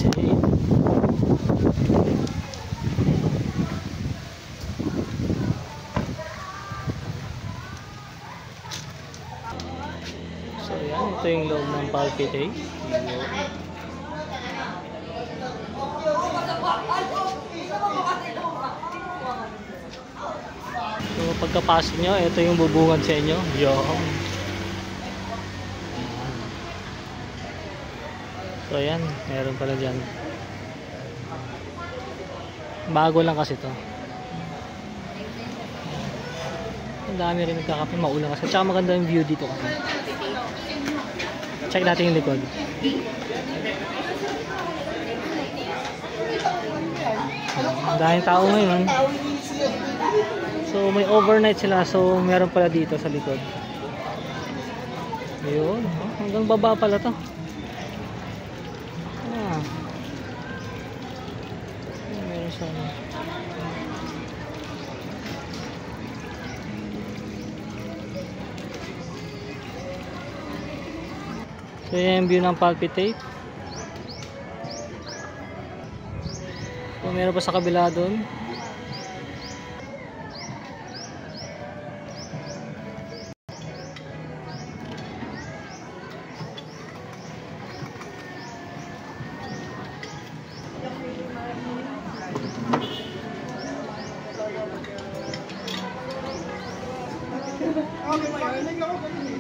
palpitate. So yan, ito yung loob ng palpitate. So pagkapasok nyo, ito yung bubungan sa inyo. Yung so ayan, meron pala dyan. Bago lang kasi to. Ang dami rin nagkakape, maulan kasi. Tsaka maganda yung view dito kasi. Check natin yung likod. Ang daming tao ngayon. So may overnight sila, so meron pala dito sa likod. Ayun, hanggang baba pala to. Meron sana. So yan yung view ng palpitate. So meron pa sa kabila doon. Okay,